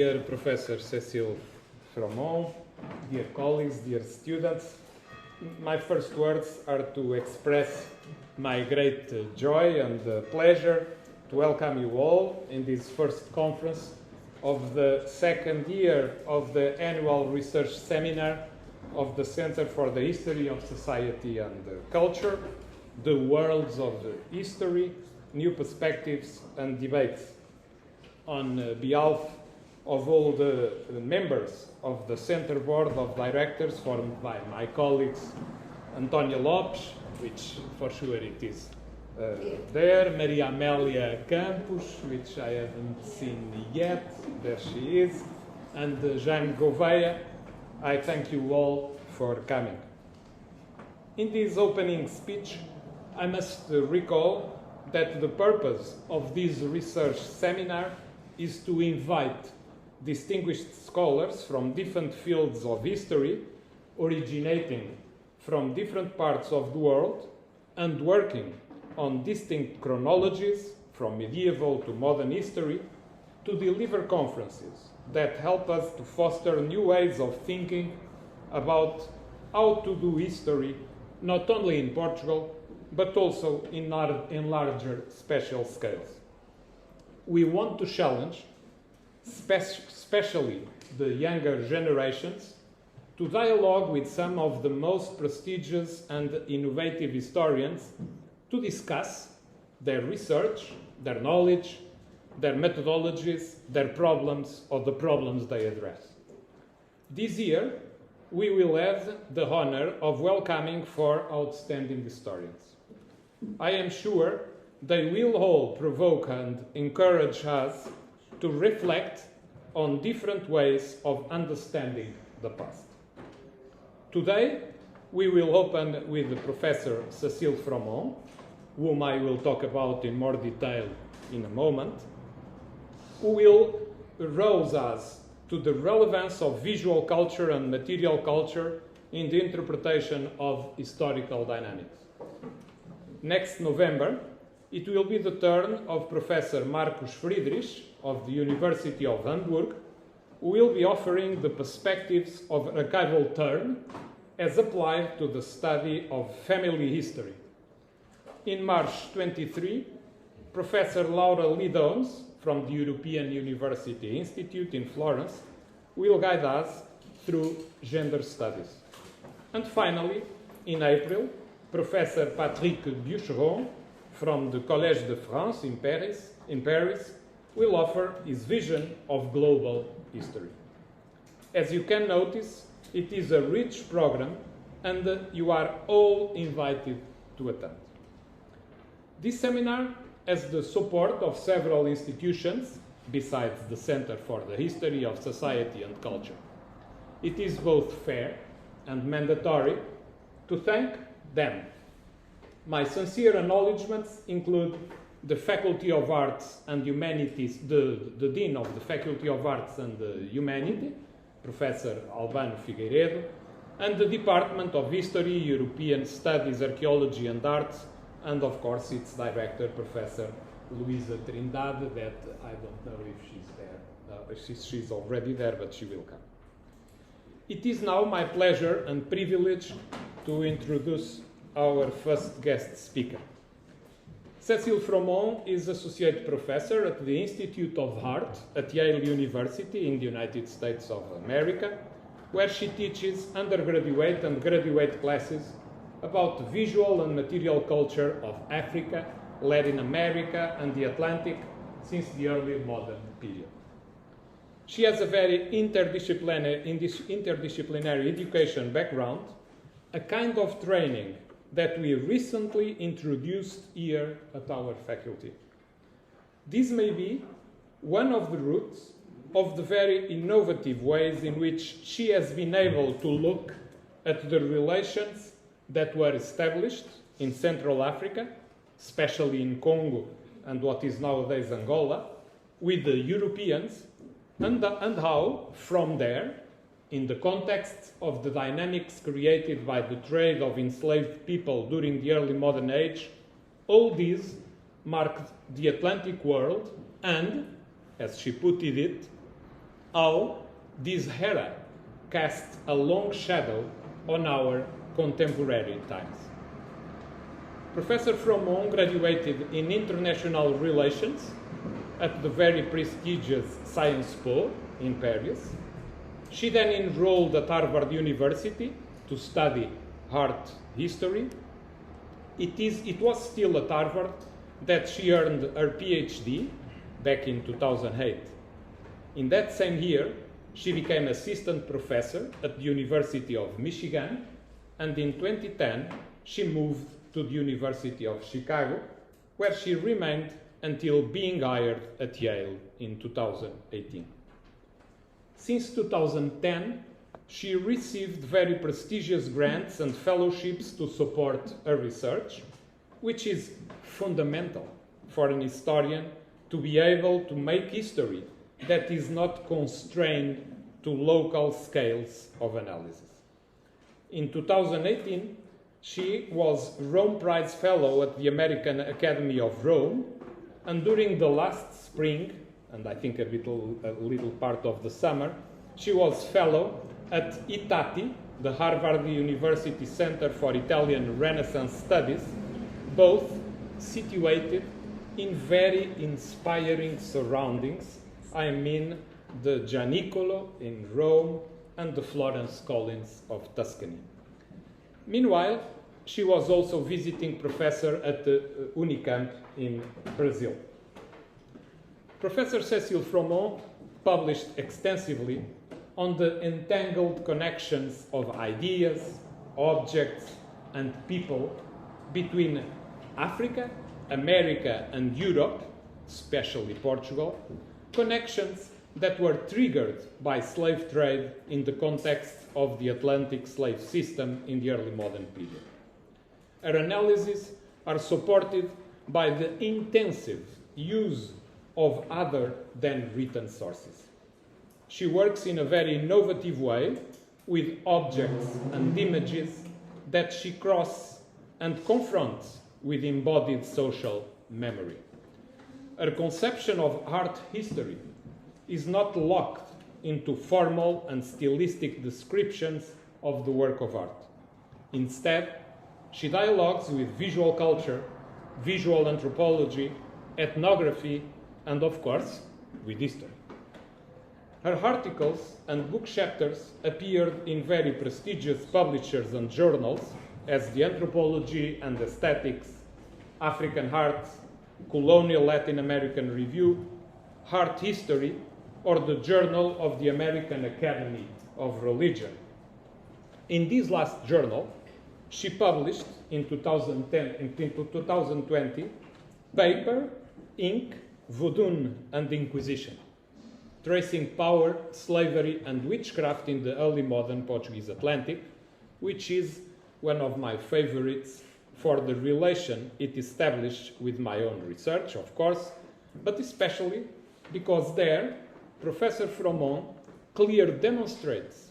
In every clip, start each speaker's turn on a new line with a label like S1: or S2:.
S1: Dear Professor Cécile Fromont, dear colleagues, dear students, my first words are to express my great joy and pleasure to welcome you all in this first conference of the second year of the annual research seminar of the Center for the History of Society and Culture, The Worlds of History, New Perspectives and Debates. On behalf of all the members of the Center Board of Directors formed by my colleagues António Lopes, which for sure it is there, Maria Amélia Campos, which I haven't seen yet, there she is, and Jaime Gouveia, I thank you all for coming. In this opening speech, I must recall that the purpose of this research seminar is to invite distinguished scholars from different fields of history, originating from different parts of the world and working on distinct chronologies from medieval to modern history to deliver conferences that help us to foster new ways of thinking about how to do history, not only in Portugal, but also in larger spatial scales. We want to challenge especially the younger generations, to dialogue with some of the most prestigious and innovative historians to discuss their research, their knowledge, their methodologies, their problems, or the problems they address. This year, we will have the honor of welcoming 4 outstanding historians. I am sure they will all provoke and encourage us to reflect on different ways of understanding the past. Today, we will open with Professor Cécile Fromont, whom I will talk about in more detail in a moment, who will rouse us to the relevance of visual culture and material culture in the interpretation of historical dynamics. Next November, it will be the turn of Professor Markus Friedrich of the University of Hamburg, who will be offering the perspectives of archival turn as applied to the study of family history. In March 23, Professor Laura Lidons from the European University Institute in Florence will guide us through gender studies. And finally, in April, Professor Patrick Bucheron from the Collège de France in Paris will offer his vision of global history. As you can notice, it is a rich program and you are all invited to attend. This seminar has the support of several institutions besides the Center for the History of Society and Culture. It is both fair and mandatory to thank them. My sincere acknowledgements include the Faculty of Arts and Humanities, the Dean of the Faculty of Arts and Humanity, Professor Albano Figueiredo, and the Department of History, European Studies, Archaeology and Arts, and of course its director, Professor Luisa Trindade, that I don't know if she's there. She's already there, but she will come. It is now my pleasure and privilege to introduce our first guest speaker. Cécile Fromont is Associate Professor at the Institute of Art at Yale University in the United States of America, where she teaches undergraduate and graduate classes about visual and material culture of Africa, Latin America, and the Atlantic since the early modern period. She has a very interdisciplinary education background, a kind of training that we recently introduced here at our faculty. This may be one of the roots of the very innovative ways in which she has been able to look at the relations that were established in Central Africa, especially in Congo and what is nowadays Angola, with the Europeans, and how, from there, in the context of the dynamics created by the trade of enslaved people during the early modern age, all these marked the Atlantic world and, as she put it, how this era cast a long shadow on our contemporary times. Professor Fromont graduated in international relations at the very prestigious Sciences Po in Paris. She then enrolled at Harvard University to study art history. It was still at Harvard that she earned her PhD back in 2008. In that same year, she became assistant professor at the University of Michigan, and in 2010, she moved to the University of Chicago, where she remained until being hired at Yale in 2018. Since 2010, she received very prestigious grants and fellowships to support her research, which is fundamental for an historian to be able to make history that is not constrained to local scales of analysis. In 2018, she was Rome Prize Fellow at the American Academy of Rome, and during the last spring, and I think a little part of the summer, she was Fellow at ITATI, the Harvard University Center for Italian Renaissance Studies, both situated in very inspiring surroundings. I mean the Gianicolo in Rome and the Florence Collins of Tuscany. Meanwhile, she was also visiting professor at the Unicamp in Brazil. Professor Cécile Fromont published extensively on the entangled connections of ideas, objects, and people between Africa, America, and Europe, especially Portugal, connections that were triggered by slave trade in the context of the Atlantic slave system in the early modern period. Her analyses are supported by the intensive use of other than written sources. She works in a very innovative way with objects and images that she crosses and confronts with embodied social memory. Her conception of art history is not locked into formal and stylistic descriptions of the work of art. Instead, she dialogues with visual culture, visual anthropology, ethnography, and of course, with history. Her articles and book chapters appeared in very prestigious publishers and journals as the Anthropology and Aesthetics, African Art, Colonial Latin American Review, Art History, or the Journal of the American Academy of Religion. In this last journal, she published in 2020 paper, Ink, Voodoo and Inquisition, tracing power, slavery, and witchcraft in the early modern Portuguese Atlantic, which is one of my favorites for the relation it established with my own research, of course, but especially because there, Professor Fromont clearly demonstrates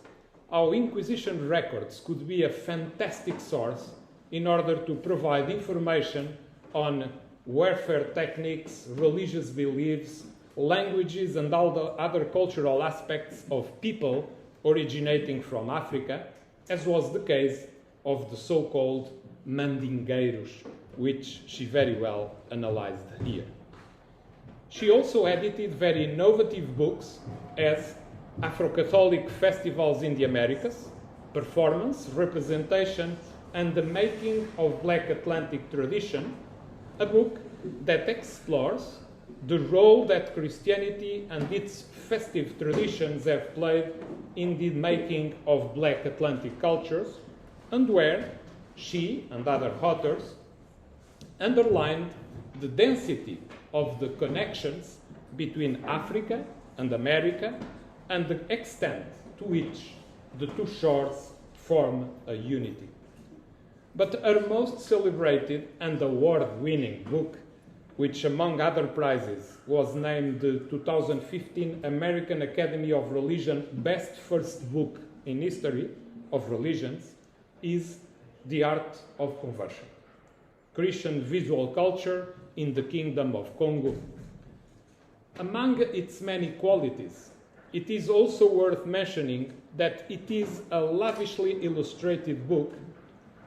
S1: how Inquisition records could be a fantastic source in order to provide information on warfare techniques, religious beliefs, languages, and all the other cultural aspects of people originating from Africa, as was the case of the so-called Mandingueiros, which she very well analyzed here. She also edited very innovative books as Afro-Catholic Festivals in the Americas, Performance, Representation, and the Making of Black Atlantic Tradition, a book that explores the role that Christianity and its festive traditions have played in the making of Black Atlantic cultures, and where she and other authors underlined the density of the connections between Africa and America and the extent to which the two shores form a unity. But her most celebrated and award-winning book, which among other prizes was named the 2015 American Academy of Religion Best First Book in History of Religions, is The Art of Conversion, Christian Visual Culture in the Kingdom of Congo. Among its many qualities, it is also worth mentioning that it is a lavishly illustrated book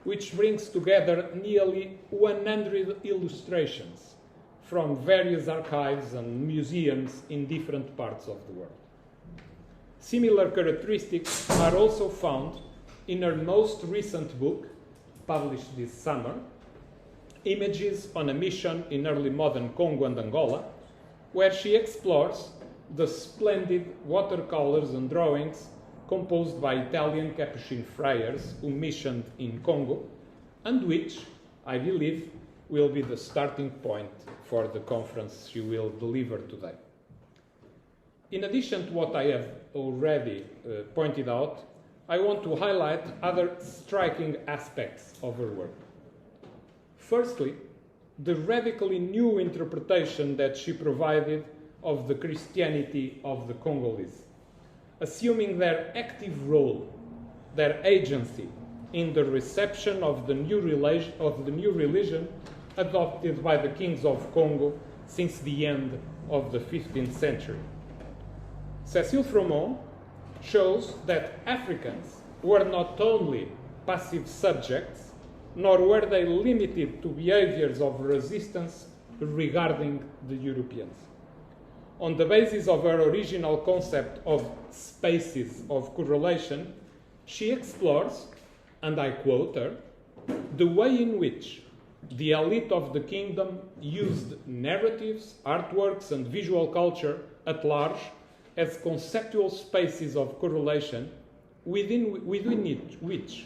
S1: which brings together nearly 100 illustrations from various archives and museums in different parts of the world. Similar characteristics are also found in her most recent book, published this summer, Images on a Mission in Early Modern Congo and Angola, where she explores the splendid watercolors and drawings composed by Italian Capuchin friars who missioned in Congo, and which, I believe, will be the starting point for the conference she will deliver today. In addition to what I have already pointed out, I want to highlight other striking aspects of her work. Firstly, the radically new interpretation that she provided of the Christianity of the Congolese, assuming their active role, their agency in the reception of the new religion adopted by the kings of Congo since the end of the 15th century. Cécile Fromont shows that Africans were not only passive subjects, nor were they limited to behaviors of resistance regarding the Europeans. On the basis of her original concept of spaces of correlation, she explores, and I quote her, the way in which the elite of the kingdom used narratives, artworks, and visual culture at large as conceptual spaces of correlation within which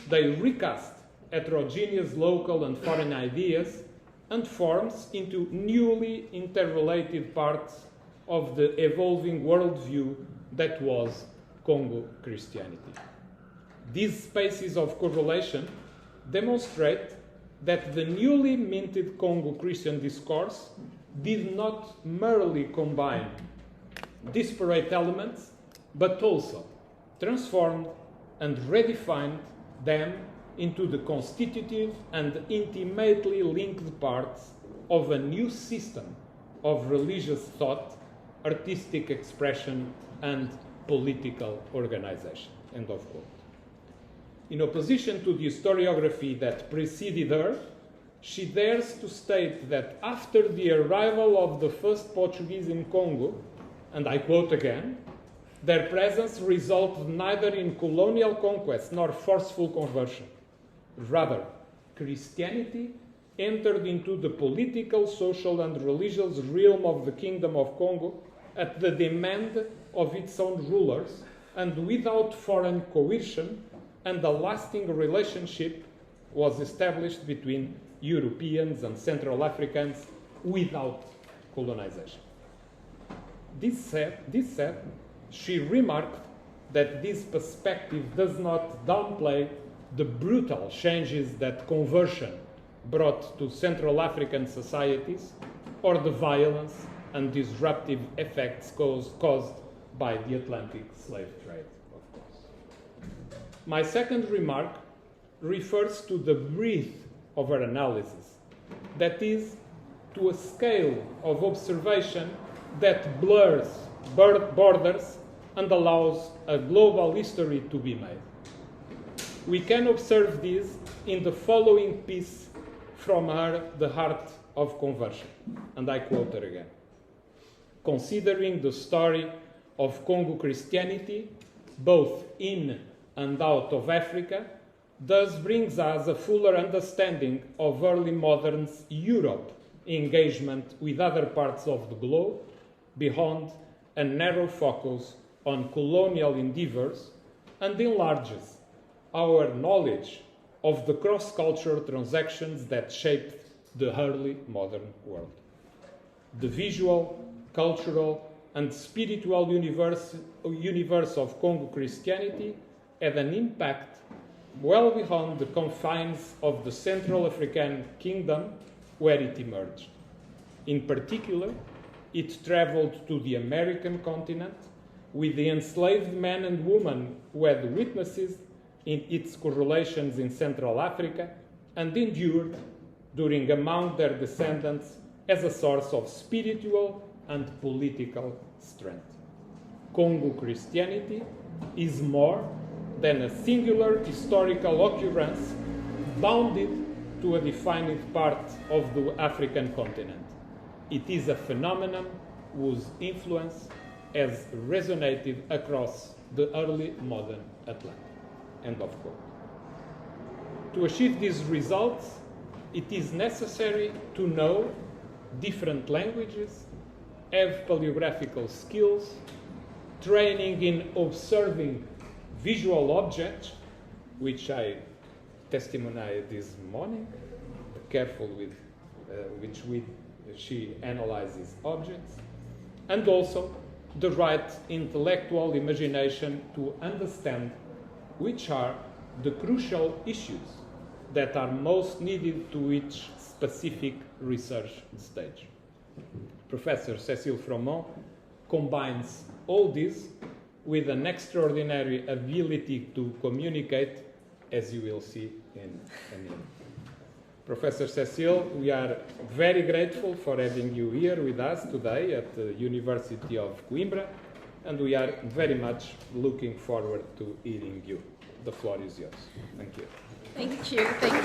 S1: they recast heterogeneous local and foreign ideas and forms into newly interrelated parts of the evolving worldview that was Congo Christianity. These spaces of correlation demonstrate that the newly minted Congo Christian discourse did not merely combine disparate elements, but also transformed and redefined them into the constitutive and intimately linked parts of a new system of religious thought, artistic expression, and political organization. End of quote. In opposition to the historiography that preceded her, she dares to state that after the arrival of the first Portuguese in Congo, and I quote again, their presence resulted neither in colonial conquest nor forceful conversion. Rather, Christianity entered into the political, social, and religious realm of the Kingdom of Congo at the demand of its own rulers and without foreign coercion, and a lasting relationship was established between Europeans and Central Africans without colonization. This said, she remarked that this perspective does not downplay the brutal changes that conversion brought to Central African societies, or the violence and disruptive effects caused by the Atlantic slave trade, of course. My second remark refers to the breadth of her analysis, that is, to a scale of observation that blurs borders and allows a global history to be made. We can observe this in the following piece from her, The Heart of Conversion, and I quote her again. Considering the story of Congo Christianity, both in and out of Africa, thus brings us a fuller understanding of early modern Europe engagement with other parts of the globe, beyond a narrow focus on colonial endeavors, and enlarges our knowledge of the cross-cultural transactions that shaped the early modern world. The visual, cultural, and spiritual universe of Congo Christianity had an impact well beyond the confines of the Central African Kingdom where it emerged. In particular, it traveled to the American continent with the enslaved men and women who had witnesses in its correlations in Central Africa and endured during among their descendants as a source of spiritual and political strength. Congo Christianity is more than a singular historical occurrence bounded to a defined part of the African continent. It is a phenomenon whose influence has resonated across the early modern Atlantic. End of quote. To achieve these results, it is necessary to know different languages, have paleographical skills, training in observing visual objects, which I testimonied this morning, careful with which she analyzes objects, and also the right intellectual imagination to understand which are the crucial issues that are most needed to each specific research stage. Professor Cécile Fromont combines all this with an extraordinary ability to communicate, as you will see in a minute. Professor Cécile, we are very grateful for having you here with us today at the University of Coimbra, and we are very much looking forward to hearing you. The floor is yours. Thank you.
S2: Thank you. Thank you.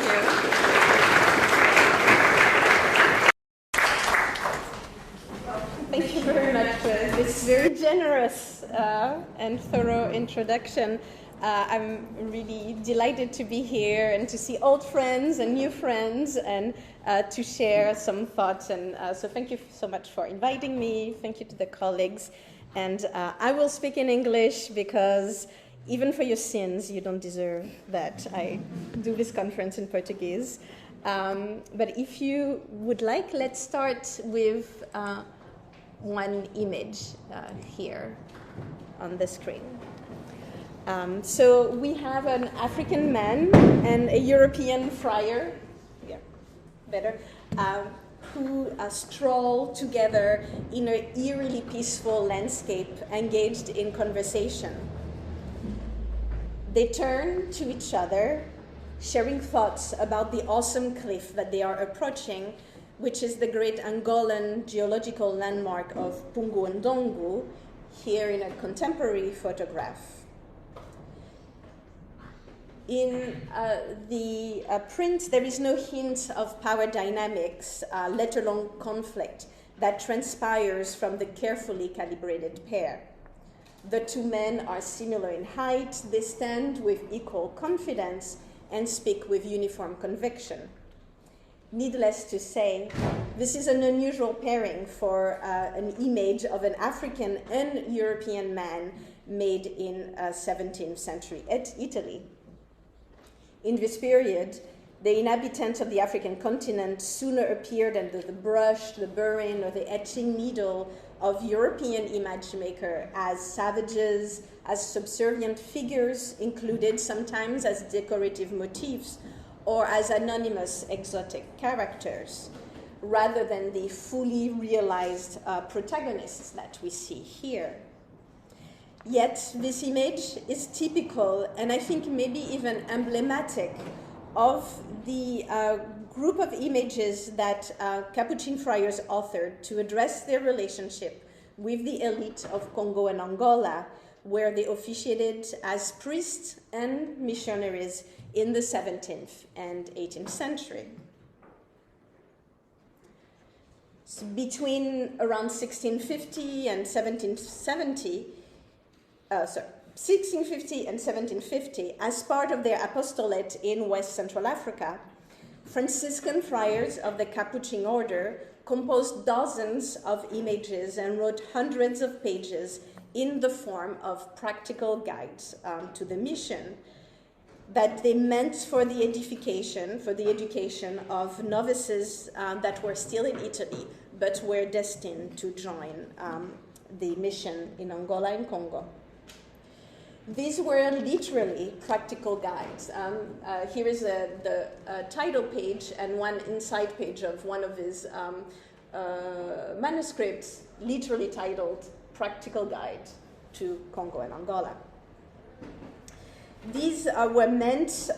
S2: Thank you very much for this very generous and thorough introduction. I'm really delighted to be here and to see old friends and new friends and to share some thoughts. And so thank you so much for inviting me. Thank you to the colleagues. And I will speak in English because even for your sins, you don't deserve that I do this conference in Portuguese. But if you would like, let's start with one image here on the screen. So we have an African man and a European friar, who stroll together in an eerily peaceful landscape, engaged in conversation. They turn to each other, sharing thoughts about the awesome cliff that they are approaching, which is the great Angolan geological landmark of Pungo Ndongo, here in a contemporary photograph. In the print, there is no hint of power dynamics, let alone conflict, that transpires from the carefully calibrated pair. The two men are similar in height, they stand with equal confidence and speak with uniform conviction. Needless to say, this is an unusual pairing for an image of an African and European man made in 17th century Italy. In this period, the inhabitants of the African continent sooner appeared under the brush, the burin, or the etching needle of European image maker as savages, as subservient figures, included sometimes as decorative motifs, or as anonymous exotic characters, rather than the fully realized protagonists that we see here. Yet this image is typical, and I think maybe even emblematic, of the group of images that Capuchin friars authored to address their relationship with the elite of Congo and Angola, where they officiated as priests and missionaries in the 17th and 18th century. So between around 1650 and 1650 and 1750, as part of their apostolate in West Central Africa, Franciscan friars of the Capuchin order composed dozens of images and wrote hundreds of pages in the form of practical guides to the mission that they meant for the education of novices that were still in Italy but were destined to join the mission in Angola and Congo. These were literally practical guides. Here is the title page and one inside page of one of his manuscripts, literally titled Practical Guide to Congo and Angola. These were meant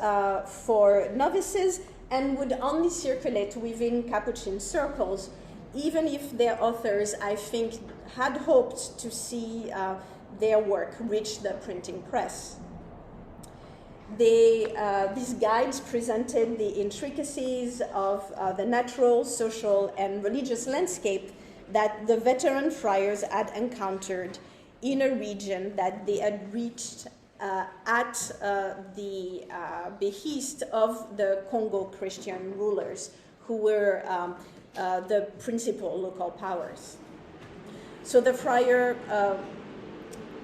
S2: for novices and would only circulate within Capuchin circles, even if their authors, I think, had hoped to see their work reached the printing press. These guides presented the intricacies of the natural, social, and religious landscape that the veteran friars had encountered in a region that they had reached at the behest of the Congo Christian rulers, who were the principal local powers. So the friar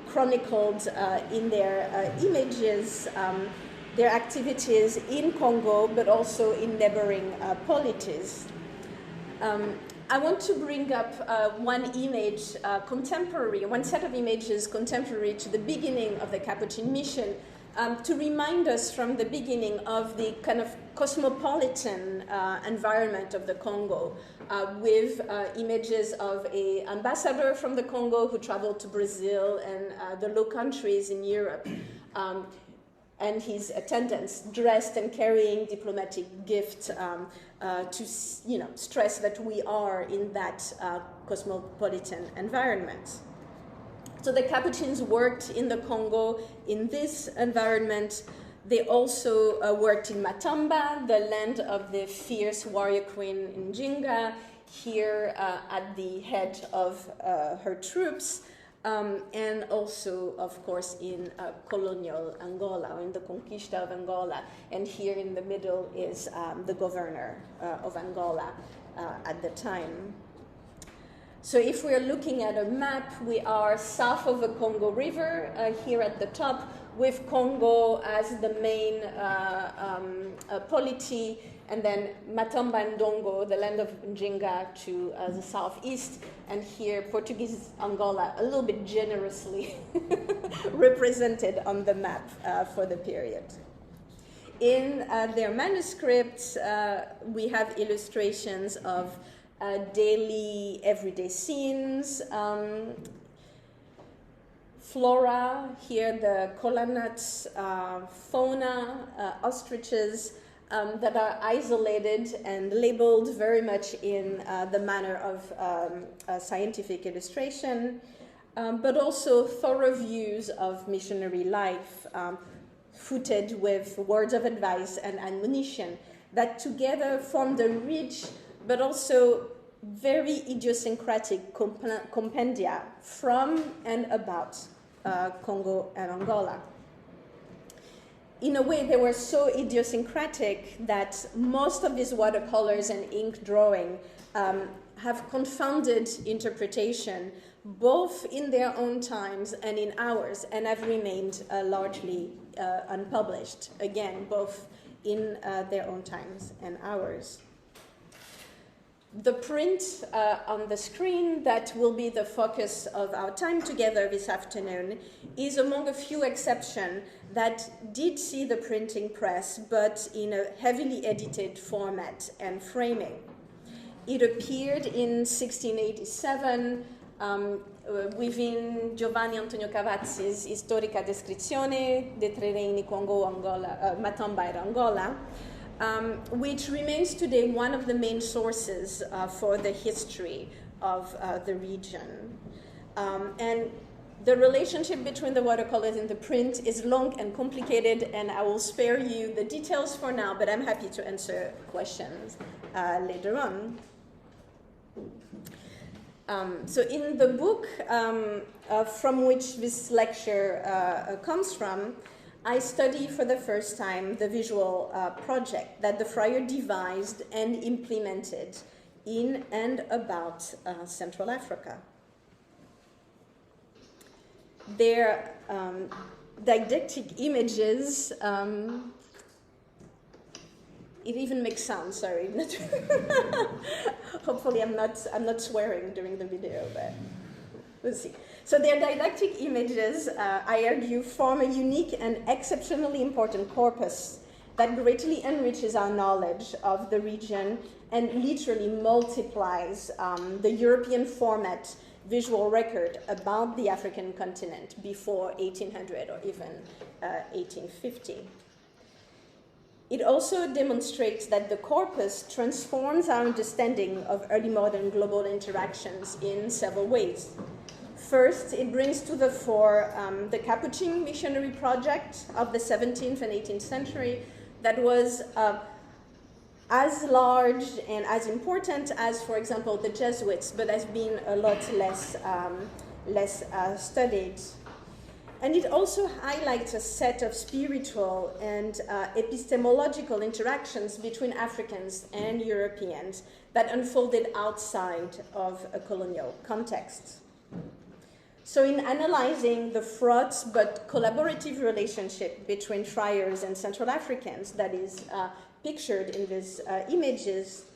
S2: chronicled in their images their activities in Congo, but also in neighboring polities. I want to bring up one image contemporary, one set of images contemporary to the beginning of the Capuchin mission, to remind us from the beginning of the kind of cosmopolitan environment of the Congo, with images of an ambassador from the Congo who traveled to Brazil and the Low Countries in Europe, and his attendants dressed and carrying diplomatic gifts to stress that we are in that cosmopolitan environment. So the Capuchins worked in the Congo in this environment. They also worked in Matamba, the land of the fierce warrior queen Njinga, here at the head of her troops, and also, of course, in colonial Angola, or in the Conquista of Angola. And here in the middle is the governor of Angola at the time. So if we're looking at a map, we are south of the Congo River, here at the top, with Congo as the main polity, and then Matamba and Dongo, the land of Njinga, to the southeast, and here Portuguese Angola, a little bit generously represented on the map for the period. In their manuscripts, we have illustrations of daily, everyday scenes, flora, here the kola nuts, fauna, ostriches, that are isolated and labeled very much in the manner of scientific illustration, but also thorough views of missionary life, footed with words of advice and admonition that together formed a rich but also very idiosyncratic compendia from and about Congo and Angola. In a way, they were so idiosyncratic that most of these watercolors and ink drawing have confounded interpretation, both in their own times and in ours, and have remained largely unpublished, again, both in their own times and ours. The print on the screen that will be the focus of our time together this afternoon is among a few exceptions that did see the printing press, but in a heavily edited format and framing. It appeared in 1687 within Giovanni Antonio Cavazzi's Storica descrizione dei tre regni Congo, Angola, Matamba and Angola, which remains today one of the main sources for the history of the region. And the relationship between the watercolors and the print is long and complicated, and I will spare you the details for now, but I'm happy to answer questions later on. So in the book from which this lecture comes from, I study for the first time the visual project that the friar devised and implemented in and about Central Africa. Their didactic images, it even makes sound, sorry. Hopefully I'm not swearing during the video, but we'll see. So their didactic images, I argue, form a unique and exceptionally important corpus that greatly enriches our knowledge of the region and literally multiplies the European format visual record about the African continent before 1800 or even 1850. It also demonstrates that the corpus transforms our understanding of early modern global interactions in several ways. First, it brings to the fore the Capuchin missionary project of the 17th and 18th century that was as large and as important as, for example, the Jesuits, but has been a lot less studied. And it also highlights a set of spiritual and epistemological interactions between Africans and Europeans that unfolded outside of a colonial context. So in analyzing the fraught but collaborative relationship between friars and Central Africans that is pictured in these images,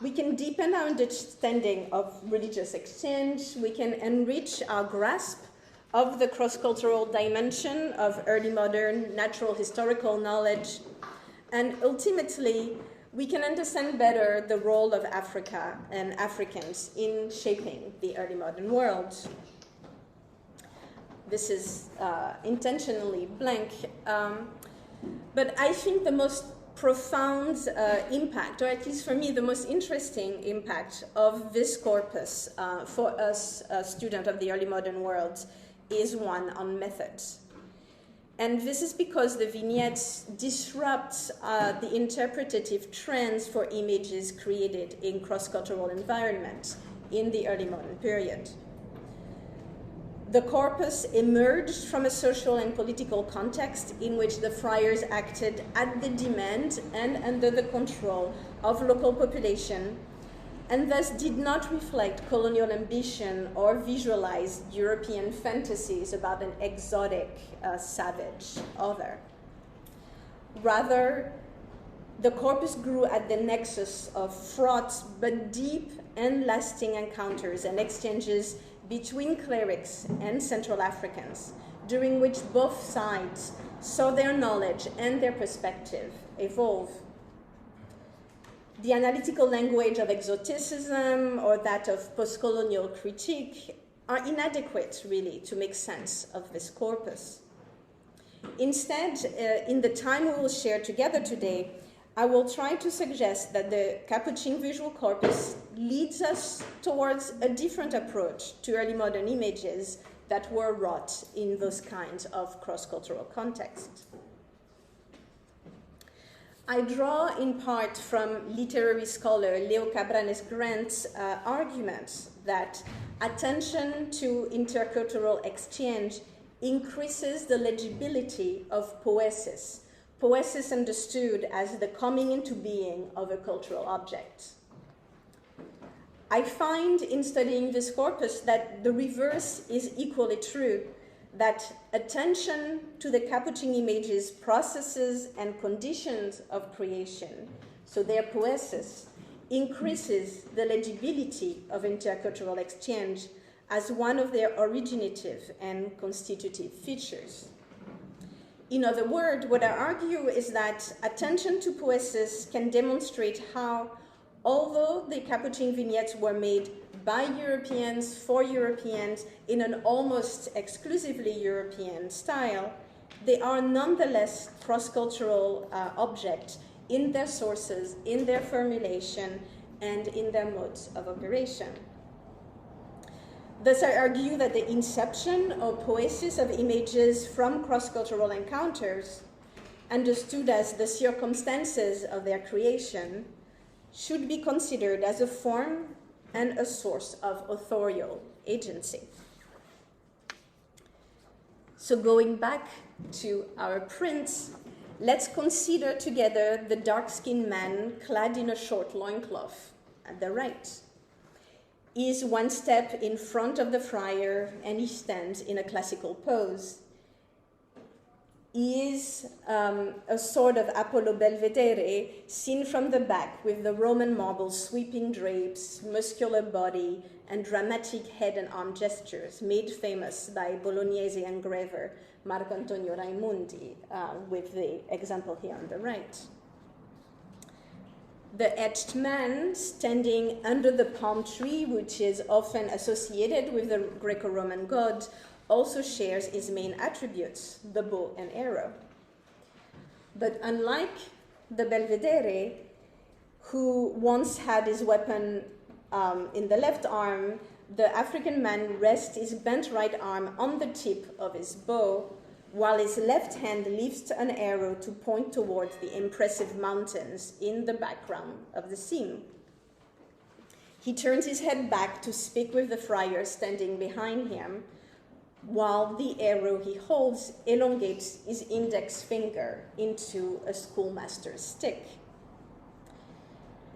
S2: we can deepen our understanding of religious exchange, we can enrich our grasp of the cross-cultural dimension of early modern natural historical knowledge, and ultimately, we can understand better the role of Africa and Africans in shaping the early modern world. This is intentionally blank, but I think the most profound impact, or at least for me, the most interesting impact of this corpus for us, students of the early modern world, is one on methods. And this is because the vignettes disrupt the interpretative trends for images created in cross-cultural environments in the early modern period. The corpus emerged from a social and political context in which the friars acted at the demand and under the control of local population, and thus did not reflect colonial ambition or visualize European fantasies about an exotic, savage other. Rather, the corpus grew at the nexus of fraught but deep and lasting encounters and exchanges between clerics and Central Africans, during which both sides saw their knowledge and their perspective evolve. The analytical language of exoticism or that of post-colonial critique are inadequate, really, to make sense of this corpus. Instead, in the time we will share together today, I will try to suggest that the Capuchin visual corpus leads us towards a different approach to early modern images that were wrought in those kinds of cross-cultural contexts. I draw in part from literary scholar Leo Cabranes Grant's argument that attention to intercultural exchange increases the legibility of poesis. Poesis understood as the coming into being of a cultural object. I find in studying this corpus that the reverse is equally true, that attention to the Capuchin images' processes and conditions of creation, so their poesis, increases the legibility of intercultural exchange as one of their originative and constitutive features. In other words, what I argue is that attention to poesis can demonstrate how, although the Capuchin vignettes were made by Europeans for Europeans in an almost exclusively European style, they are nonetheless cross-cultural objects in their sources, in their formulation, and in their modes of operation. Thus, I argue that the inception or poesis of images from cross-cultural encounters, understood as the circumstances of their creation, should be considered as a form and a source of authorial agency. So going back to our prints, let's consider together the dark-skinned man clad in a short loincloth at the right. He is one step in front of the friar and he stands in a classical pose. He is a sort of Apollo Belvedere seen from the back with the Roman marble sweeping drapes, muscular body, and dramatic head and arm gestures made famous by Bolognese engraver Marco Antonio Raimundi, with the example here on the right. The etched man standing under the palm tree, which is often associated with the Greco-Roman god, also shares his main attributes, the bow and arrow. But unlike the Belvedere, who once had his weapon in the left arm, the African man rests his bent right arm on the tip of his bow, while his left hand lifts an arrow to point towards the impressive mountains in the background of the scene. He turns his head back to speak with the friar standing behind him, while the arrow he holds elongates his index finger into a schoolmaster's stick.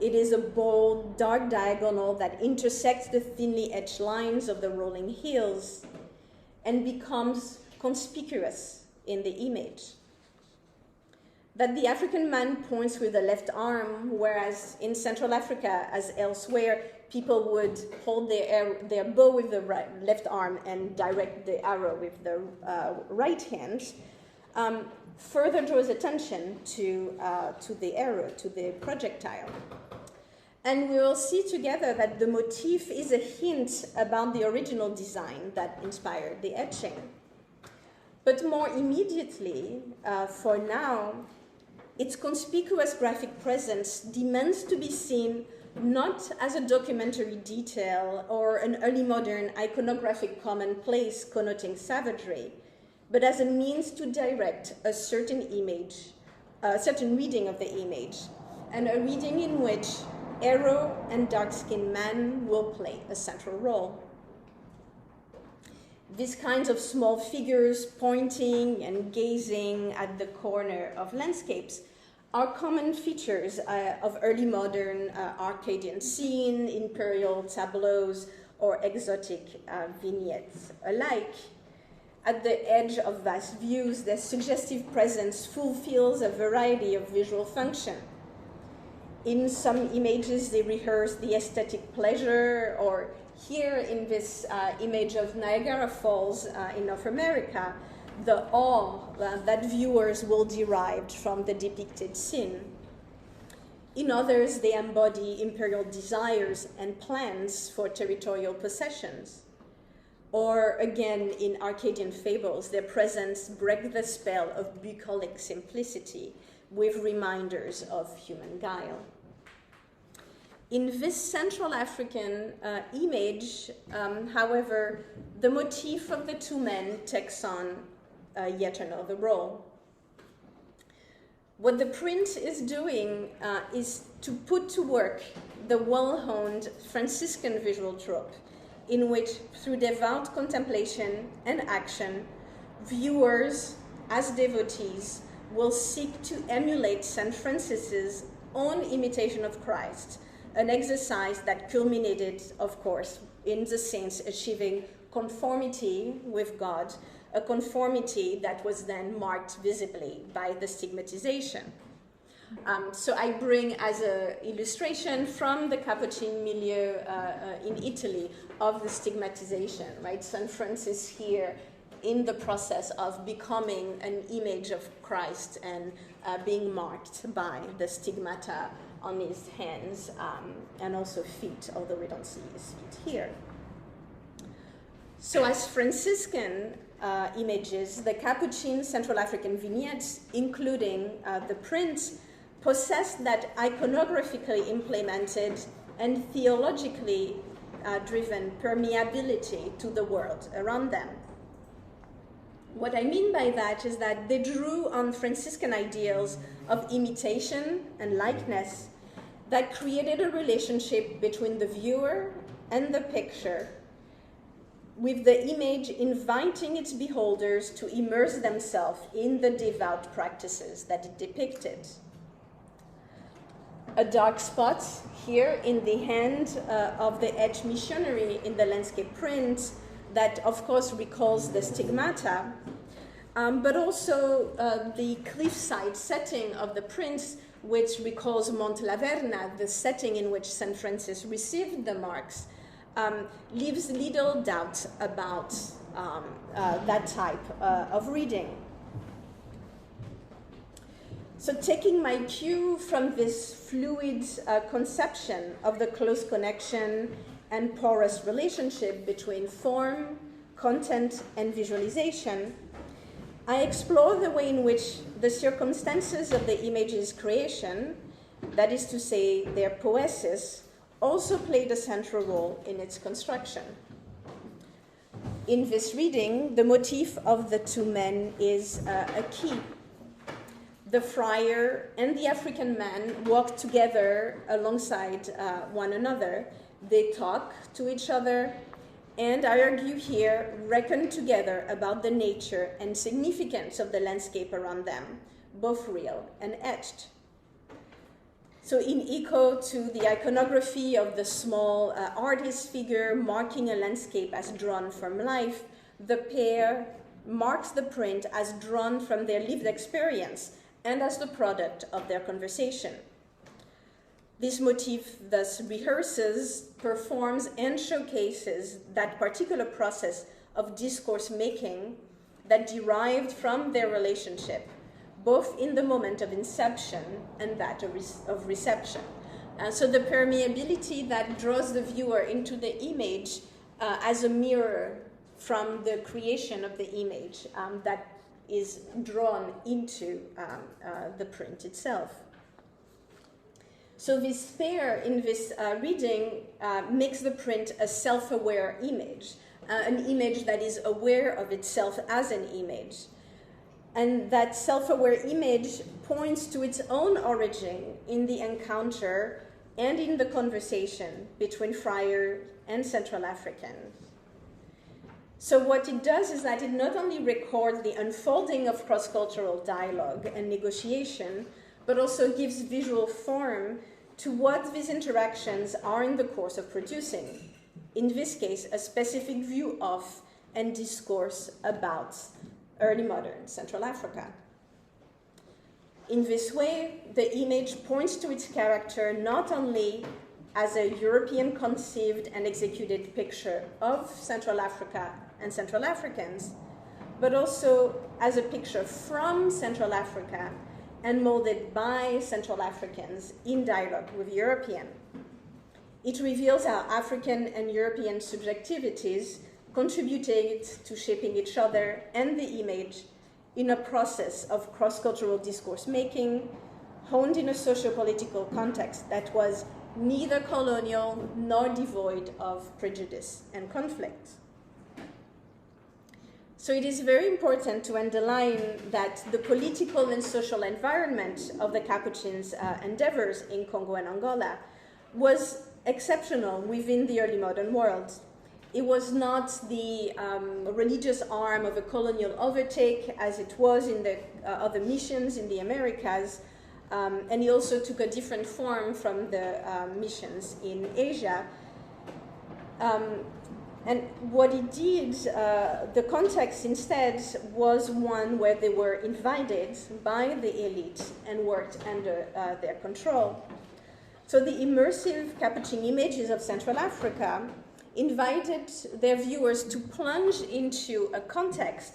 S2: It is a bold, dark diagonal that intersects the thinly etched lines of the rolling hills and becomes conspicuous in the image. That the African man points with the left arm, whereas in Central Africa, as elsewhere, people would hold their bow with the left arm and direct the arrow with the right hand, further draws attention to the arrow, to the projectile. And we will see together that the motif is a hint about the original design that inspired the etching. But more immediately, for now, its conspicuous graphic presence demands to be seen not as a documentary detail or an early modern iconographic commonplace connoting savagery, but as a means to direct a certain image, a certain reading of the image, and a reading in which arrow and dark-skinned man will play a central role. These kinds of small figures pointing and gazing at the corner of landscapes are common features of early modern Arcadian scene, imperial tableaus, or exotic vignettes alike. At the edge of vast views, their suggestive presence fulfills a variety of visual function. In some images, they rehearse the aesthetic pleasure, or here in this image of Niagara Falls in North America, the awe that viewers will derive from the depicted scene. In others, they embody imperial desires and plans for territorial possessions. Or again, in Arcadian fables, their presence breaks the spell of bucolic simplicity with reminders of human guile. In this Central African image, however, the motif of the two men takes on yet another role. What the print is doing is to put to work the well-honed Franciscan visual trope, in which, through devout contemplation and action, viewers, as devotees, will seek to emulate St. Francis's own imitation of Christ, an exercise that culminated, of course, in the saints achieving conformity with God, a conformity that was then marked visibly by the stigmatization. So I bring as an illustration from the Capuchin milieu in Italy of the stigmatization, right? St. Francis here in the process of becoming an image of Christ and being marked by the stigmata on his hands and also feet, although we don't see his feet here. So as Franciscan images, the Capuchin Central African vignettes, including the print, possess that iconographically implemented and theologically driven permeability to the world around them. What I mean by that is that they drew on Franciscan ideals of imitation and likeness that created a relationship between the viewer and the picture, with the image inviting its beholders to immerse themselves in the devout practices that it depicted. A dark spot here in the hand of the etched missionary in the landscape print that, of course, recalls the stigmata, but also the cliffside setting of the print, which recalls Monte Laverna, the setting in which St. Francis received the marks, leaves little doubt about that type of reading. So taking my cue from this fluid conception of the close connection and porous relationship between form, content, and visualization, I explore the way in which the circumstances of the image's creation, that is to say, their poesis, also played a central role in its construction. In this reading, the motif of the two men is a key. The friar and the African man walk together alongside one another. They talk to each other, and I argue here, reckon together about the nature and significance of the landscape around them, both real and etched. So in echo to the iconography of the small artist figure marking a landscape as drawn from life, the pair marks the print as drawn from their lived experience and as the product of their conversation. This motif thus rehearses, performs, and showcases that particular process of discourse making that derived from their relationship, both in the moment of inception and that of reception. So the permeability that draws the viewer into the image as a mirror from the creation of the image that is drawn into the print itself. So this pair in this reading makes the print a self-aware image, an image that is aware of itself as an image. And that self-aware image points to its own origin in the encounter and in the conversation between friar and Central African. So what it does is that it not only records the unfolding of cross-cultural dialogue and negotiation, but also gives visual form to what these interactions are in the course of producing. In this case, a specific view of and discourse about early modern Central Africa. In this way, the image points to its character not only as a European conceived and executed picture of Central Africa and Central Africans, but also as a picture from Central Africa and molded by Central Africans in dialogue with European. It reveals how African and European subjectivities contributed to shaping each other and the image in a process of cross-cultural discourse making, honed in a socio-political context that was neither colonial nor devoid of prejudice and conflict. So it is very important to underline that the political and social environment of the Capuchins' endeavors in Congo and Angola was exceptional within the early modern world. It was not the religious arm of a colonial overtake as it was in the other missions in the Americas, and it also took a different form from the missions in Asia. And what it did, the context instead was one where they were invited by the elite and worked under their control. So the immersive Capuchin images of Central Africa invited their viewers to plunge into a context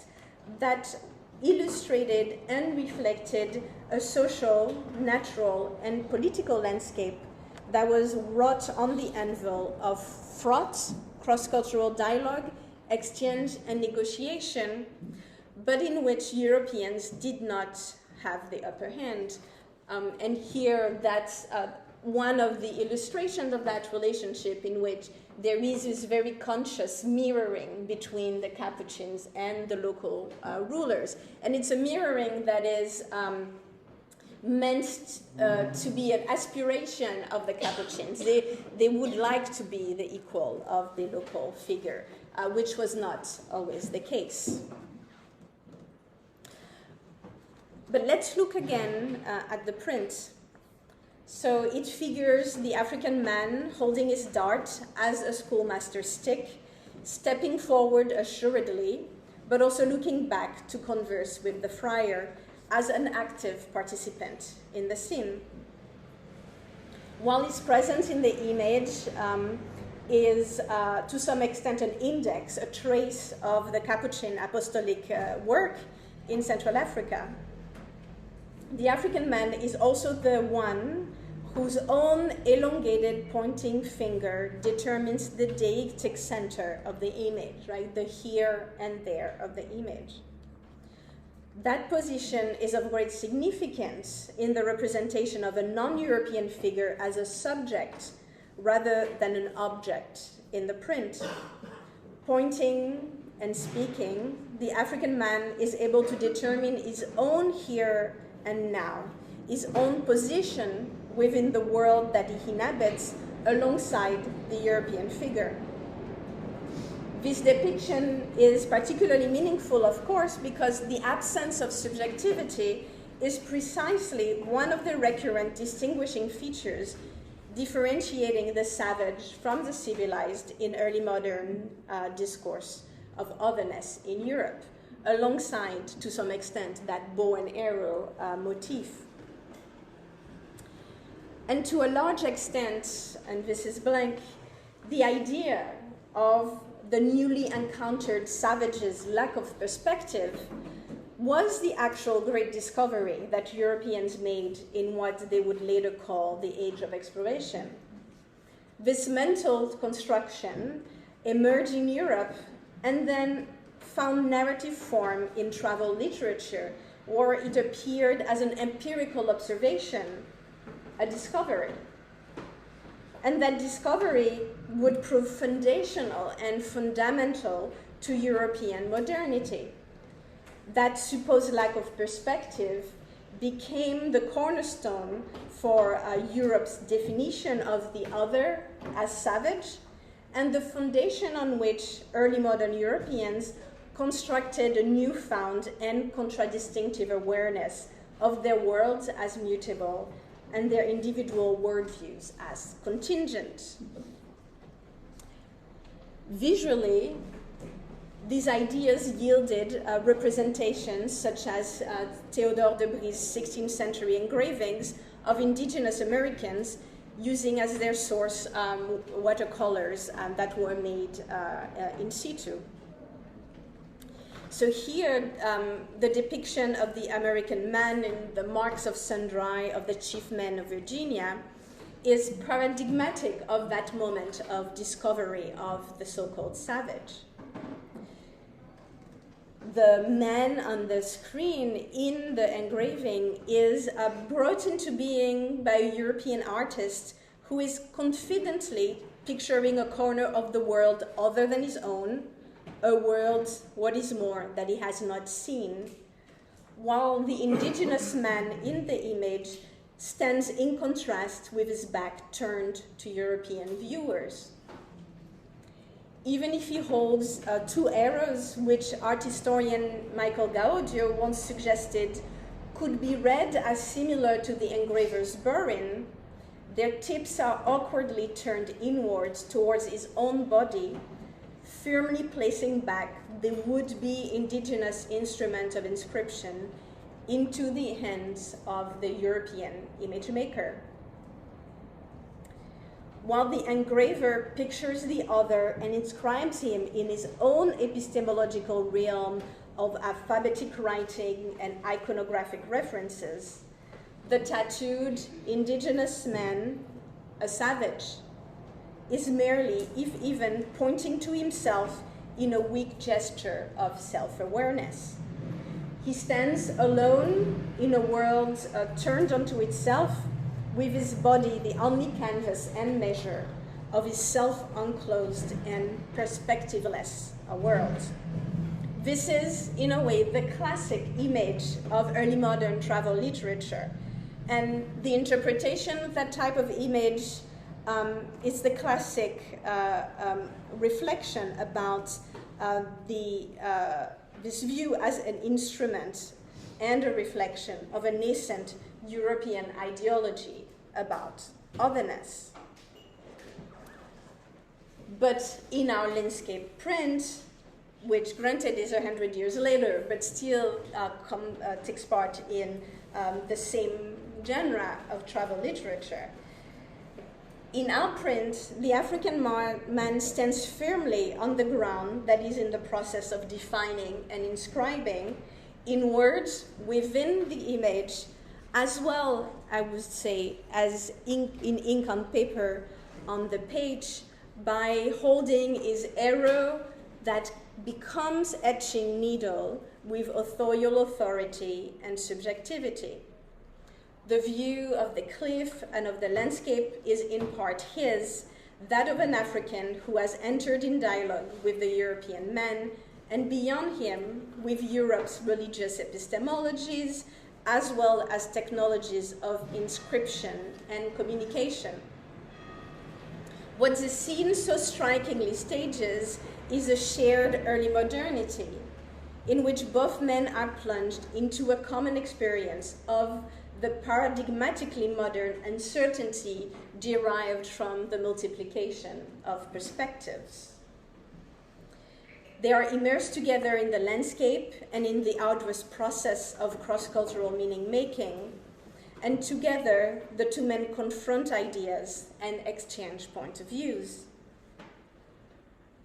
S2: that illustrated and reflected a social, natural, and political landscape that was wrought on the anvil of fraught cross-cultural dialogue, exchange, and negotiation, but in which Europeans did not have the upper hand. And here, that's one of the illustrations of that relationship in which there is this very conscious mirroring between the Capuchins and the local rulers. And it's a mirroring that is meant to be an aspiration of the Capuchins. They would like to be the equal of the local figure, which was not always the case. But let's look again at the print. So it figures the African man holding his dart as a schoolmaster's stick, stepping forward assuredly, but also looking back to converse with the friar as an active participant in the scene. While his presence in the image is to some extent an index, a trace of the Capuchin apostolic work in Central Africa, the African man is also the one whose own elongated pointing finger determines the deictic center of the image, right? The here and there of the image. That position is of great significance in the representation of a non-European figure as a subject rather than an object in the print. Pointing and speaking, the African man is able to determine his own here and now, his own position within the world that he inhabits alongside the European figure. This depiction is particularly meaningful, of course, because the absence of subjectivity is precisely one of the recurrent distinguishing features differentiating the savage from the civilized in early modern discourse of otherness in Europe, alongside, to some extent, that bow and arrow motif. And to a large extent, and this is blank, the idea of the newly encountered savage's lack of perspective was the actual great discovery that Europeans made in what they would later call the Age of Exploration. This mental construction emerged in Europe and then found narrative form in travel literature, where it appeared as an empirical observation, a discovery. And that discovery would prove foundational and fundamental to European modernity. That supposed lack of perspective became the cornerstone for Europe's definition of the other as savage, and the foundation on which early modern Europeans constructed a newfound and contradistinctive awareness of their worlds as mutable and their individual worldviews as contingent. Visually, these ideas yielded representations such as Theodore de Brie's 16th century engravings of indigenous Americans using as their source watercolors that were made in situ. So here, the depiction of the American man and the marks of sun-dry of the chief men of Virginia is paradigmatic of that moment of discovery of the so-called savage. The man on the screen in the engraving is brought into being by a European artist who is confidently picturing a corner of the world other than his own, a world, what is more, that he has not seen, while the indigenous man in the image stands in contrast with his back turned to European viewers. Even if he holds two arrows, which art historian Michael Gaudio once suggested could be read as similar to the engraver's burin, their tips are awkwardly turned inwards towards his own body, firmly placing back the would-be indigenous instrument of inscription into the hands of the European image maker. While the engraver pictures the other and inscribes him in his own epistemological realm of alphabetic writing and iconographic references, the tattooed indigenous man, a savage, is merely, if even, pointing to himself in a weak gesture of self-awareness. He stands alone in a world turned onto itself, with his body the only canvas and measure of his self-enclosed and perspectiveless world. This is, in a way, the classic image of early modern travel literature. And the interpretation of that type of image is the classic reflection about this view as an instrument and a reflection of a nascent European ideology about otherness. But in our landscape print, which granted is 100 years later, but still takes part in the same genre of travel literature, in our print, the African man stands firmly on the ground that is in the process of defining and inscribing in words within the image, as well, I would say, as in ink on paper on the page, by holding his arrow that becomes etching needle with authorial authority and subjectivity. The view of the cliff and of the landscape is in part his, that of an African who has entered in dialogue with the European man, and beyond him with Europe's religious epistemologies, as well as technologies of inscription and communication. What the scene so strikingly stages is a shared early modernity, in which both men are plunged into a common experience of the paradigmatically modern uncertainty derived from the multiplication of perspectives. They are immersed together in the landscape and in the arduous process of cross-cultural meaning-making, and together the two men confront ideas and exchange point of views.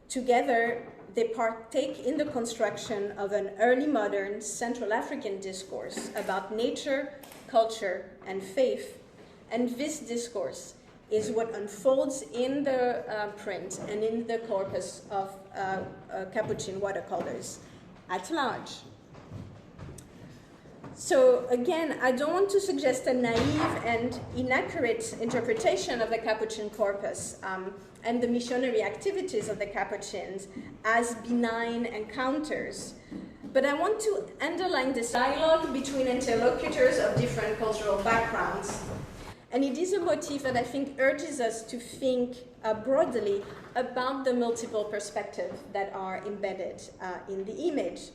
S2: Together, they partake in the construction of an early modern Central African discourse about nature, culture, and faith, and this discourse is what unfolds in the print and in the corpus of Capuchin watercolors at large. So again, I don't want to suggest a naive and inaccurate interpretation of the Capuchin corpus and the missionary activities of the Capuchins as benign encounters. But I want to underline this dialogue between interlocutors of different cultural backgrounds. And it is a motif that I think urges us to think broadly about the multiple perspectives that are embedded in the image.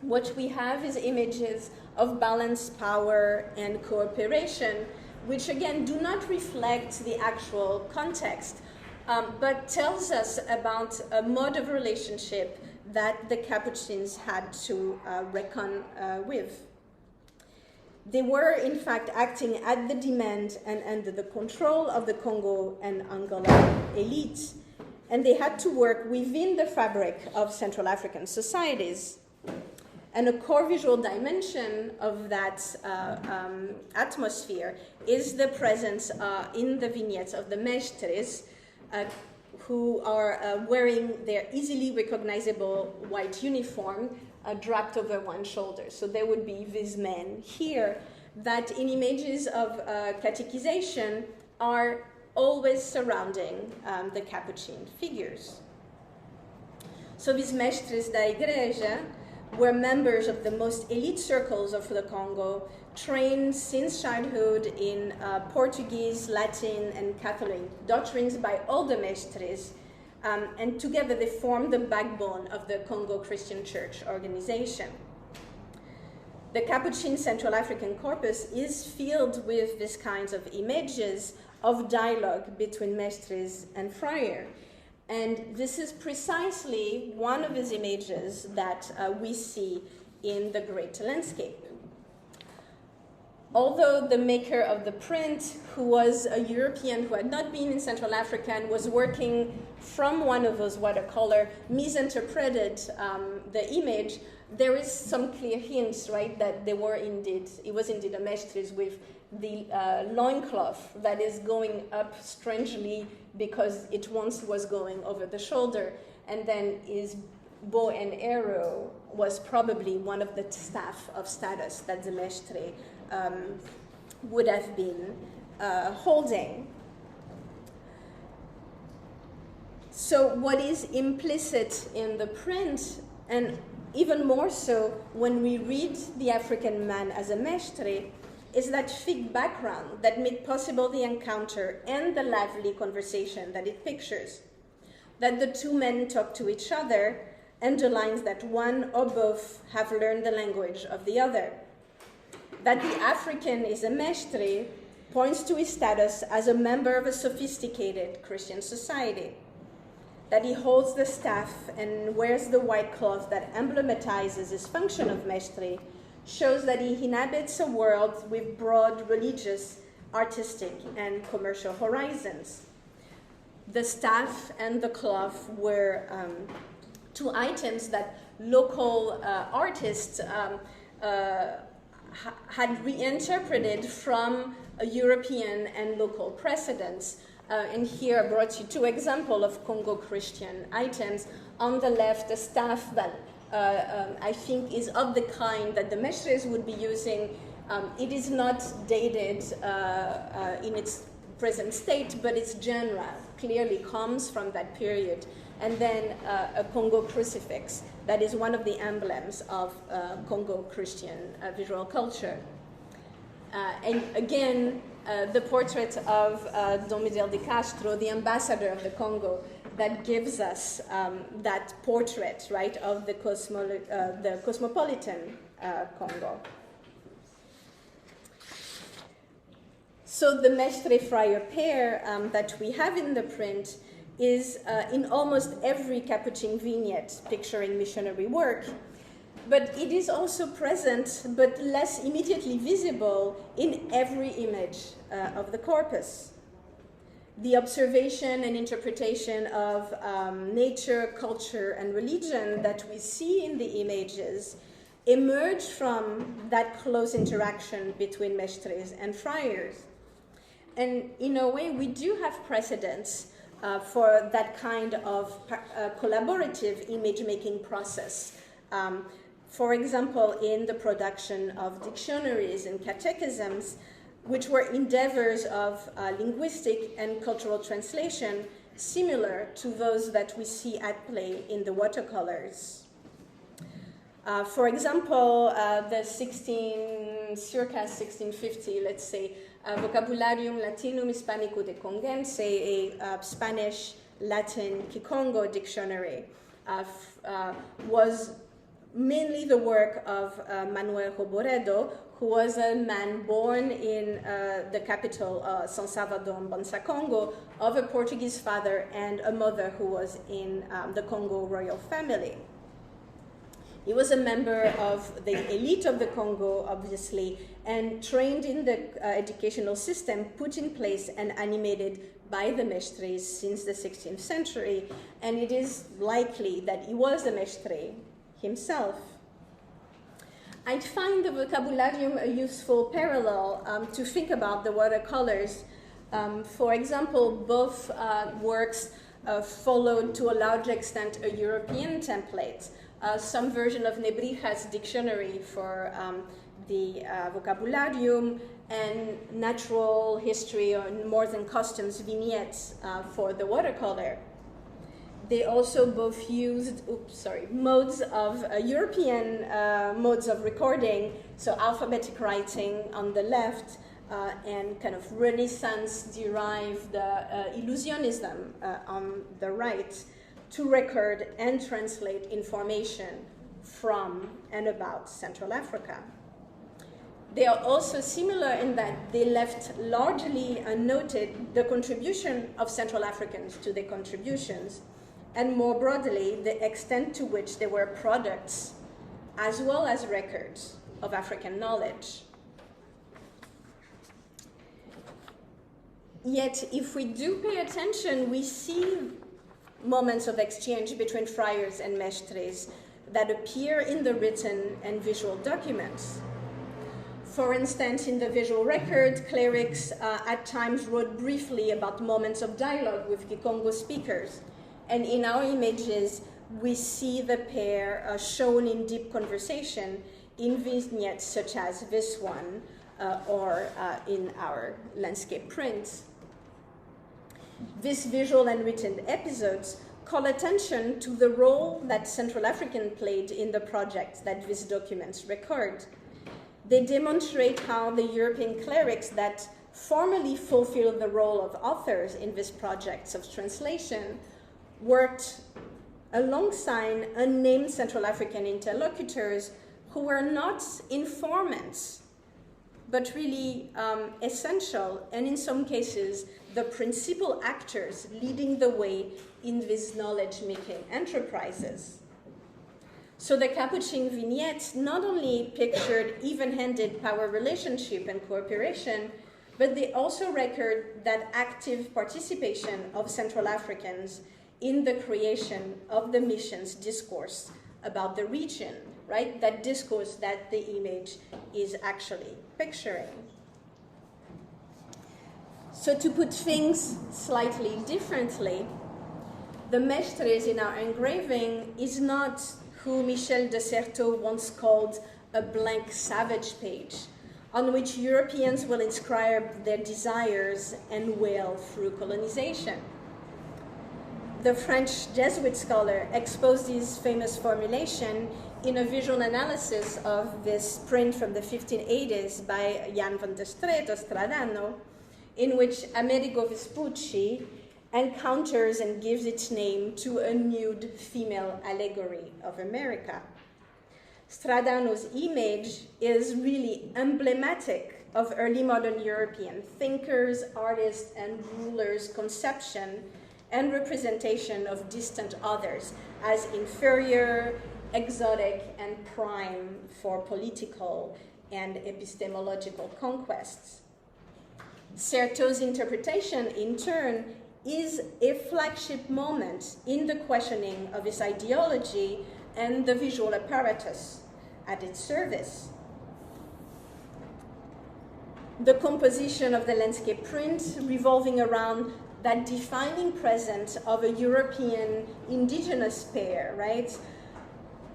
S2: What we have is images of balance, power, and cooperation, which again do not reflect the actual context, but tells us about a mode of relationship that the Capuchins had to reckon with. They were, in fact, acting at the demand and under the control of the Congo and Angola elites, and they had to work within the fabric of Central African societies. And a core visual dimension of that atmosphere is the presence in the vignettes of the mestres, who are wearing their easily recognizable white uniform draped over one shoulder. So there would be these men here that in images of catechization are always surrounding the Capuchin figures. So these mestres da igreja were members of the most elite circles of the Congo, trained since childhood in Portuguese, Latin, and Catholic doctrines by all the mestres, and together they form the backbone of the Congo Christian Church organization. The Capuchin Central African corpus is filled with these kinds of images of dialogue between mestres and friar. And this is precisely one of these images that we see in the great landscape. Although the maker of the print, who was a European who had not been in Central Africa and was working from one of those watercolor, misinterpreted the image, there is some clear hints, right, that it was indeed a mestres with the loincloth that is going up strangely because it once was going over the shoulder, and then his bow and arrow was probably one of the staff of status that the mestre would have been holding. So what is implicit in the print, and even more so when we read the African man as a mestre, is that thick background that made possible the encounter and the lively conversation that it pictures. That the two men talk to each other underlines that one or both have learned the language of the other. That the African is a mestre points to his status as a member of a sophisticated Christian society. That he holds the staff and wears the white cloth that emblematizes his function of mestre shows that he inhabits a world with broad religious, artistic, and commercial horizons. The staff and the cloth were two items that local artists had reinterpreted from a European and local precedents. And here I brought you two examples of Congo Christian items. On the left, a staff that I think is of the kind that the mestres would be using It is not dated in its present state, but its genre clearly comes from that period. And then a Congo crucifix that is one of the emblems of Congo Christian visual culture. And again, the portrait of Don Miguel de Castro, the ambassador of the Congo, that gives us that portrait, right, of the cosmopolitan Congo. So the Mestre-Friar pair that we have in the print is in almost every Capuchin vignette picturing missionary work, but it is also present, but less immediately visible, in every image of the corpus. The observation and interpretation of nature, culture, and religion that we see in the images emerge from that close interaction between mestres and friars. And in a way, we do have precedents for that kind of collaborative image-making process. For example, in the production of dictionaries and catechisms, which were endeavors of linguistic and cultural translation similar to those that we see at play in the watercolors. For example, the circa 1650, let's say, Vocabularium Latinum Hispanico de Congense, a Spanish Latin Kikongo dictionary, was mainly the work of Manuel Roboredo, who was a man born in the capital, São Salvador, Bonsa, Congo, of a Portuguese father and a mother who was in the Congo royal family. He was a member of the elite of the Congo, obviously, and trained in the educational system put in place and animated by the mestres since the 16th century, and it is likely that he was a mestre himself. I find the Vocabularium a useful parallel to think about the watercolors. For example, both works followed to a large extent a European template. Some version of Nebrija's dictionary for the Vocabularium, and natural history or more than customs vignettes for the watercolor. They also both used modes of European modes of recording, so alphabetic writing on the left and kind of Renaissance-derived illusionism on the right, to record and translate information from and about Central Africa. They are also similar in that they left largely unnoted the contribution of Central Africans to their contributions, and more broadly, the extent to which they were products as well as records of African knowledge. Yet, if we do pay attention, we see moments of exchange between friars and mestres that appear in the written and visual documents. For instance, in the visual record, clerics at times wrote briefly about moments of dialogue with Kikongo speakers. And in our images, we see the pair shown in deep conversation in vignettes such as this one or in our landscape prints. These visual and written episodes call attention to the role that Central African played in the projects that these documents record. They demonstrate how the European clerics that formerly fulfilled the role of authors in these projects of translation worked alongside unnamed Central African interlocutors who were not informants, but really essential, and in some cases, the principal actors leading the way in these knowledge-making enterprises. So the Capuchin vignettes not only pictured even-handed power relationship and cooperation, but they also record that active participation of Central Africans in the creation of the mission's discourse about the region, right? That discourse that the image is actually picturing. So to put things slightly differently, the mestres in our engraving is not who Michel de Certeau once called a blank savage page, on which Europeans will inscribe their desires and will through colonization. The French Jesuit scholar exposed his famous formulation in a visual analysis of this print from the 1580s by Jan van der Street or Stradano, in which Amerigo Vespucci encounters and gives its name to a nude female allegory of America. Stradano's image is really emblematic of early modern European thinkers, artists, and rulers' conception and representation of distant others as inferior, exotic, and prime for political and epistemological conquests. Certeau's interpretation, in turn, is a flagship moment in the questioning of his ideology and the visual apparatus at its service. The composition of the landscape print revolving around that defining presence of a European indigenous pair, right,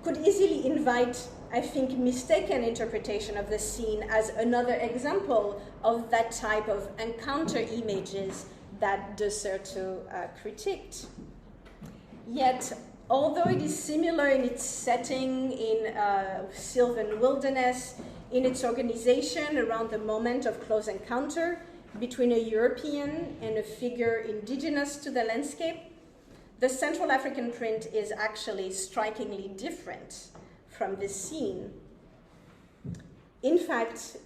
S2: could easily invite, I think, mistaken interpretation of the scene as another example of that type of encounter images that de Certeau critiqued. Yet, although it is similar in its setting in Sylvan wilderness, in its organization around the moment of close encounter between a European and a figure indigenous to the landscape, the Central African print is actually strikingly different from this scene. In fact,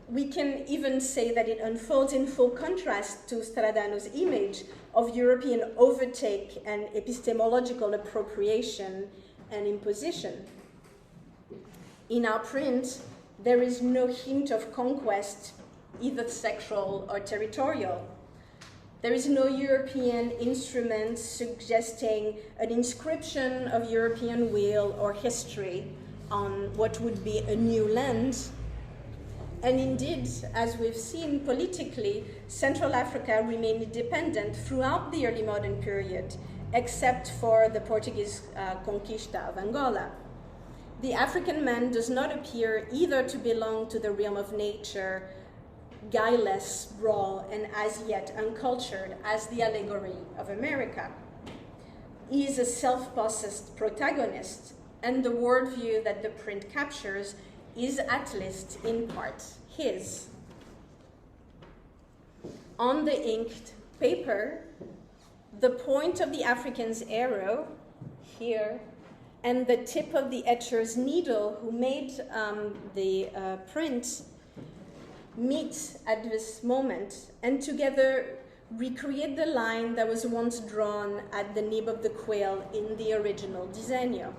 S2: we can even say that it unfolds in full contrast to Stradano's image of European overtake and epistemological appropriation and imposition. In our print, there is no hint of conquest, either sexual or territorial. There is no European instrument suggesting an inscription of European will or history on what would be a new land. And indeed, as we've seen politically, Central Africa remained independent throughout the early modern period, except for the Portuguese conquista of Angola. The African man does not appear either to belong to the realm of nature, guileless, raw, and as yet uncultured as the allegory of America. He is a self-possessed protagonist, and the worldview that the print captures is at least in part his. On the inked paper, the point of the African's arrow, here, and the tip of the etcher's needle who made the print meet at this moment, and together recreate the line that was once drawn at the nib of the quill in the original disegno.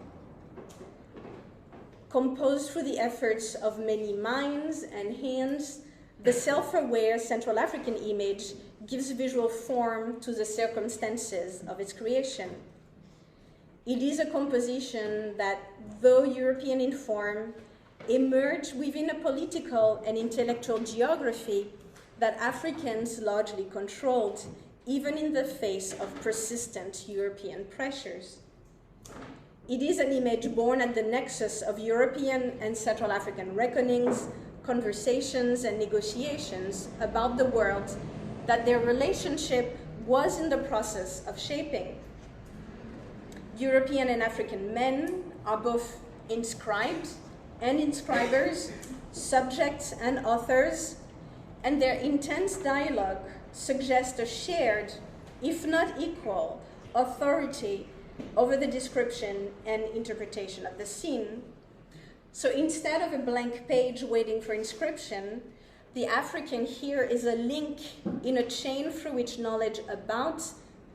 S2: Composed through the efforts of many minds and hands, the self-aware Central African image gives visual form to the circumstances of its creation. It is a composition that, though European in form, emerged within a political and intellectual geography that Africans largely controlled, even in the face of persistent European pressures. It is an image born at the nexus of European and Central African reckonings, conversations, and negotiations about the world that their relationship was in the process of shaping. European and African men are both inscribed and inscribers, subjects and authors, and their intense dialogue suggests a shared, if not equal, authority over the description and interpretation of the scene. So instead of a blank page waiting for inscription, the African here is a link in a chain through which knowledge about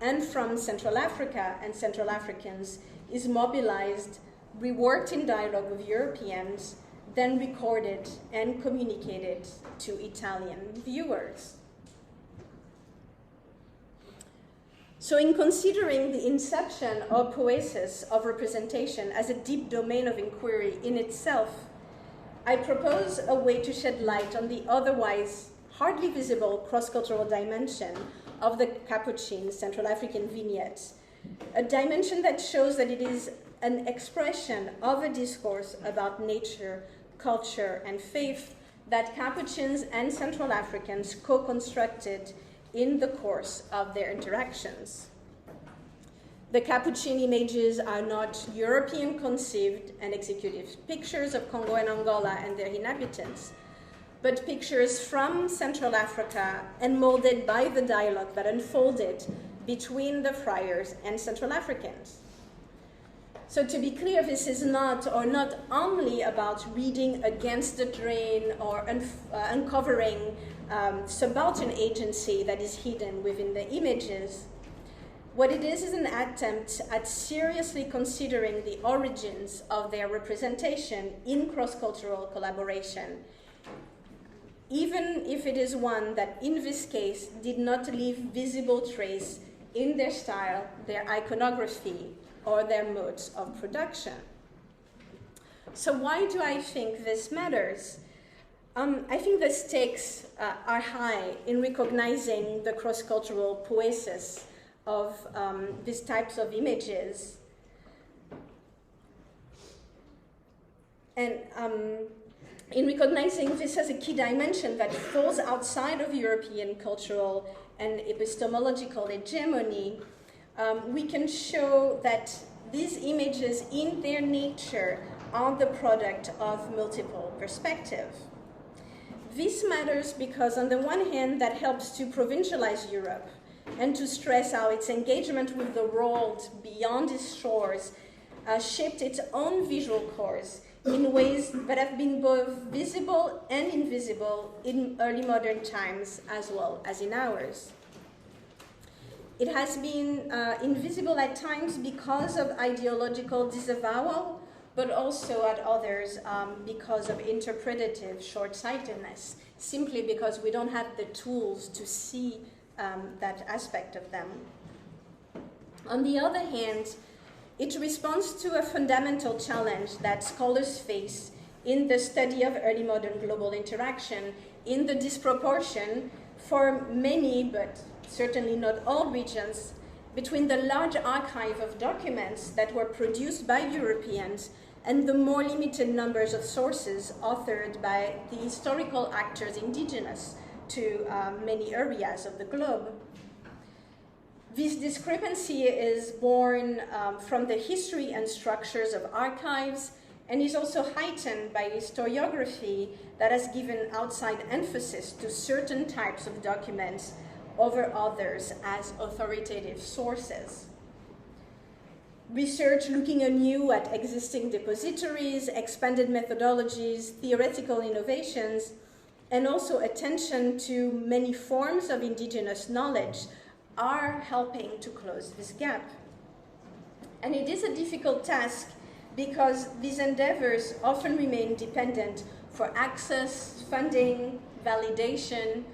S2: and from Central Africa and Central Africans is mobilized, reworked in dialogue with Europeans, then recorded and communicated to Italian viewers. So in considering the inception or poesis of representation as a deep domain of inquiry in itself, I propose a way to shed light on the otherwise hardly visible cross-cultural dimension of the Capuchin Central African vignettes, a dimension that shows that it is an expression of a discourse about nature, culture, and faith that Capuchins and Central Africans co-constructed in the course of their interactions. The Capuchin images are not European conceived and executive pictures of Congo and Angola and their inhabitants, but pictures from Central Africa and molded by the dialogue that unfolded between the friars and Central Africans. So to be clear, this is not only about reading against the grain or uncovering subaltern agency that is hidden within the images. What it is an attempt at seriously considering the origins of their representation in cross-cultural collaboration, even if it is one that, in this case, did not leave visible trace in their style, their iconography, or their modes of production. So why do I think this matters? I think the stakes are high in recognizing the cross-cultural poesis of these types of images. And in recognizing this as a key dimension that falls outside of European cultural and epistemological hegemony, we can show that these images in their nature are the product of multiple perspectives. This matters because on the one hand, that helps to provincialize Europe and to stress how its engagement with the world beyond its shores shaped its own visual course in ways that have been both visible and invisible in early modern times as well as in ours. It has been invisible at times because of ideological disavowal, but also at others because of interpretative short-sightedness, simply because we don't have the tools to see that aspect of them. On the other hand, it responds to a fundamental challenge that scholars face in the study of early modern global interaction, in the disproportion for many, but certainly not all regions, between the large archive of documents that were produced by Europeans and the more limited numbers of sources authored by the historical actors indigenous to many areas of the globe. This discrepancy is born from the history and structures of archives and is also heightened by historiography that has given outside emphasis to certain types of documents over others as authoritative sources. Research looking anew at existing depositories, expanded methodologies, theoretical innovations, and also attention to many forms of indigenous knowledge are helping to close this gap. And it is a difficult task because these endeavors often remain dependent for access, funding, validation,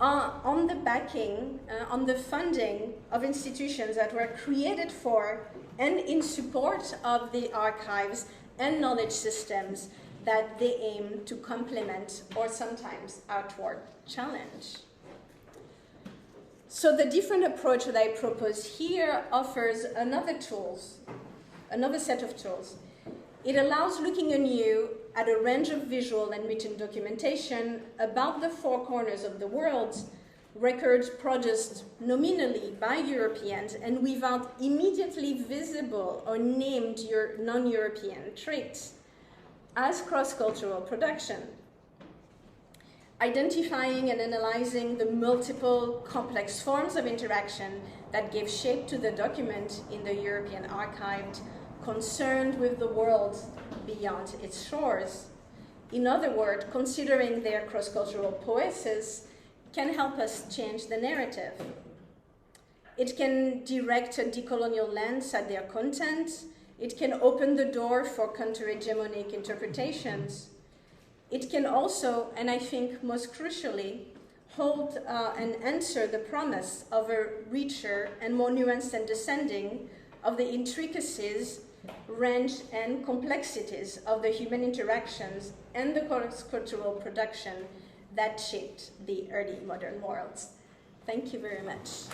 S2: on the backing, on the funding of institutions that were created for and in support of the archives and knowledge systems that they aim to complement or sometimes outward challenge. So the different approach that I propose here offers another set of tools. It allows looking anew at a range of visual and written documentation about the four corners of the world, records produced nominally by Europeans and without immediately visible or named non-European traits, as cross-cultural production. Identifying and analyzing the multiple complex forms of interaction that gave shape to the document in the European archive, concerned with the world beyond its shores. In other words, considering their cross-cultural poesis can help us change the narrative. It can direct a decolonial lens at their content. It can open the door for counter-hegemonic interpretations. It can also, and I think most crucially, hold and answer the promise of a richer and more nuanced understanding of the intricacies, range, and complexities of the human interactions and the cross-cultural production that shaped the early modern worlds. Thank you very much.